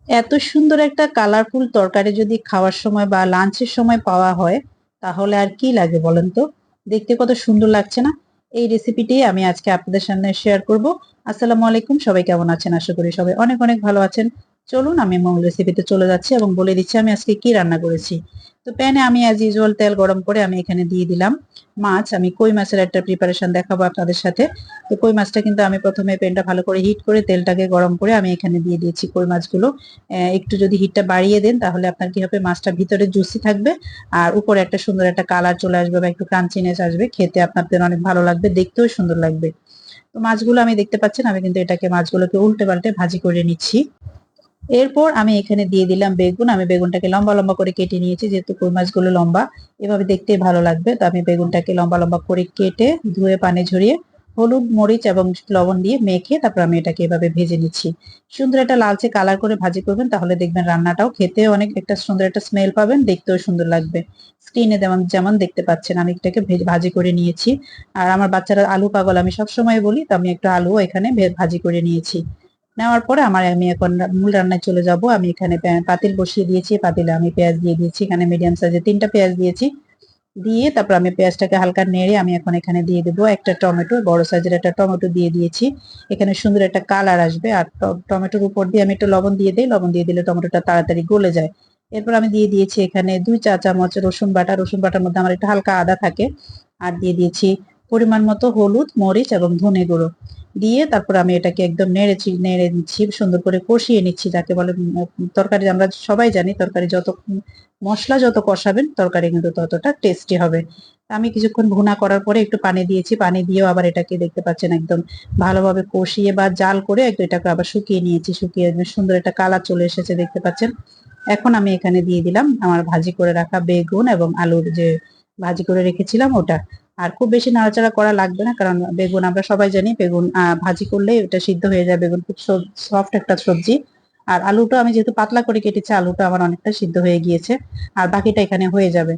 এত সুন্দর একটা কালারফুল তরকারি যদি খাওয়ার সময় বা লাঞ্চের সময় পাওয়া হয়, তাহলে আর কি লাগে বলেন তো? দেখতে কত সুন্দর লাগছে না? এই রেসিপিটি আমি আজকে আপনাদের সামনে শেয়ার করব। আসসালামু আলাইকুম, সবাই কেমন আছেন? আশা করি সবাই অনেক অনেক ভালো আছেন। চলুন আমি মূল রেসিপিতে চলে যাচ্ছি এবং বলে দিচ্ছি আমি আজকে কি রান্না করেছি। তো প্যানে আমি অ্যাজ ইউজুয়াল তেল গরম করে আমি এখানে দিয়ে দিলাম মাছ। আমি কই মাছের একটা প্রিপারেশন দেখাবো আপনাদের সাথে। তো কই মাছটা কিন্তু আমি প্রথমে প্যানটা ভালো করে হিট করে তেলটাকে গরম করে আমি এখানে দিয়ে দিয়েছি কই মাছগুলো। একটু যদি হিটটা বাড়িয়ে দেন তাহলে আপনার কি হবে, মাছটা ভিতরে জুসি থাকবে আর উপরে একটা সুন্দর একটা কালার চলে আসবে বা একটু ক্রাঞ্চিনেস আসবে, খেতে আপনাদের অনেক ভালো লাগবে, দেখতেও সুন্দর লাগবে। তো মাছগুলো আমি দেখতে পাচ্ছেন আমি কিন্তু এটাকে মাছগুলোকে উল্টে পাল্টে ভাজি করে নিচ্ছি। এরপর আমি এখানে দিয়ে দিলাম বেগুন। আমি বেগুনটাকে লম্বা লম্বা করে কেটে নিয়েছি, যেহেতু কই মাছগুলো লম্বা এভাবে দেখতেই ভালো লাগবে। তো আমি বেগুনটাকে লম্বা লম্বা করে কেটে ধুয়ে পানি ঝরিয়ে হলুদ মরিচ এবং লবণ দিয়ে মেখে তারপর আমি এটাকে এভাবে ভেজে নিচ্ছি। সুন্দর একটা লালচে কালার করে ভাজি করবেন, তাহলে দেখবেন রান্নাটাও খেতে অনেক একটা সুন্দর একটা স্মেল পাবেন, দেখতেও সুন্দর লাগবে। স্ক্রিনে যেমন যেমন দেখতে পাচ্ছেন আমি এটাকে ভাজি করে নিয়েছি। আর আমার বাচ্চারা আলু পাগল আমি সবসময় বলি, তো আমি একটা আলু এখানে ভাজি করে নিয়েছি। নেওয়ার পরে আমি এখন মূল রান্নায় চলে যাব। আমি এখানে পাতিল বসিয়ে দিয়েছি, পাতিলে আমি পেঁয়াজ দিয়ে দিয়েছি, এখানে মিডিয়াম সাইজের 3টা পেঁয়াজ দিয়েছি। দিয়ে তারপর আমি পেঁয়াজটাকে হালকা নেড়ে আমি এখন এখানে দিয়ে দেবো একটা টমেটো, বড় সাইজের একটা টমেটো দিয়ে দিয়েছি। এখানে সুন্দর একটা কালার আসবে। আর টমেটোর উপর দিয়ে আমি একটু লবণ দিয়ে দিই, লবণ দিয়ে দিলে টমেটোটা তাড়াতাড়ি গলে যায়। এরপর আমি দিয়ে দিয়েছি এখানে 2 চা চামচ রসুন বাটা। রসুন বাটার মধ্যে আমার একটু হালকা আদা থাকে। আর দিয়ে দিয়েছি পরিমাণ মতো হলুদ মরিচ এবং ধনে গুঁড়ো। দিয়ে তারপর আমি এটাকে একদম নেড়ে নিচ্ছি, সুন্দর করে কষিয়ে নিচ্ছি, যাকে বলে তরকারি আমরা সবাই জানি তরকারি যত মশলা যত কষাবেন তরকারি কিন্তু ততটা টেস্টি হবে। আমি কিছুক্ষণ ভুনা করার পরে একটু পানি দিয়েছি, পানি দিয়েও আবার এটাকে দেখতে পাচ্ছেন একদম ভালোভাবে কষিয়ে বা জাল করে একটু এটাকে আবার শুকিয়ে নিয়েছি, শুকিয়ে একদম সুন্দর একটা কালার চলে এসেছে দেখতে পাচ্ছেন। এখন আমি এখানে দিয়ে দিলাম আমার ভাজি করে রাখা বেগুন এবং আলুর যে ভাজি করে রেখেছিলাম ওটা। আর খুব বেশি নাড়াচাড়া করা লাগবে না, কারণ বেগুন আমরা সবাই জানি বেগুন ভাজি করলে এটা সিদ্ধ হয়ে যায়, বেগুন খুব সফট একটা সবজি। আর আলুটা আমি যেহেতু পাতলা করে কেটেছি, আলুটা আমার অনেকটা সিদ্ধ হয়ে গিয়েছে। আর বাকিটা এখানে হয়ে যাবে।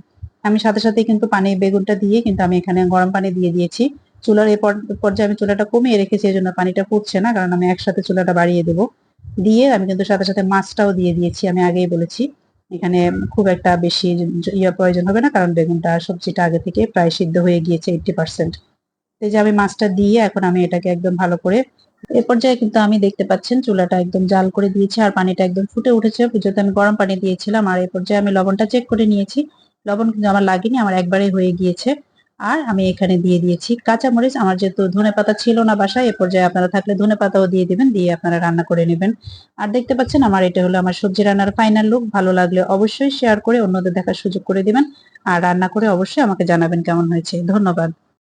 আমি সাথে সাথে কিন্তু পানি বেগুনটা দিয়ে কিন্তু আমি এখানে গরম পানি দিয়ে দিয়েছি। চুলার এই পর্যায়ে আমি চুলাটা কমিয়ে রেখেছি, এই জন্য পানিটা ফুটছে না, কারণ আমি একসাথে চুলাটা বাড়িয়ে দেবো। দিয়ে আমি কিন্তু সাথে সাথে মাছটাও দিয়ে দিয়েছি, আমি আগেই বলেছি। এখানে খুব একটা বেশি প্রয়োজন হবে না, কারণ বেগুনটা সবজিটা আগে থেকে প্রায় সিদ্ধ হয়ে গিয়েছে 80%। এই যে আমি মাছটা দিয়ে এখন আমি এটাকে একদম ভালো করে এ পর্যায়ে কিন্তু আমি দেখতে পাচ্ছেন চুলাটা একদম জাল করে দিয়েছি আর পানিটা একদম ফুটে উঠেছে, যেহেতু আমি গরম পানি দিয়েছিলাম। আর এই পর্যায়ে আমি লবণটা চেক করে নিয়েছি, লবণ কিন্তু আমার লাগেনি, আমার একবারে হয়ে গিয়েছে। আর আমি এখানে দিয়ে দিয়েছি কাঁচামরিচ। আমার যেহেতু ধনেপাতা ছিল না বাসায়, এ পর্যায়ে আপনারা থাকলে ধনেপাতাও দিয়ে দিবেন, দিয়ে আপনারা রান্না করে নেবেন। আর দেখতে পাচ্ছেন আমার এটা হলো আমার সবজি রান্নার ফাইনাল লুক। ভালো লাগলে অবশ্যই শেয়ার করে অন্যদের দেখার সুযোগ করে দিবেন। আর রান্না করে অবশ্যই আমাকে জানাবেন কেমন হয়েছে। ধন্যবাদ।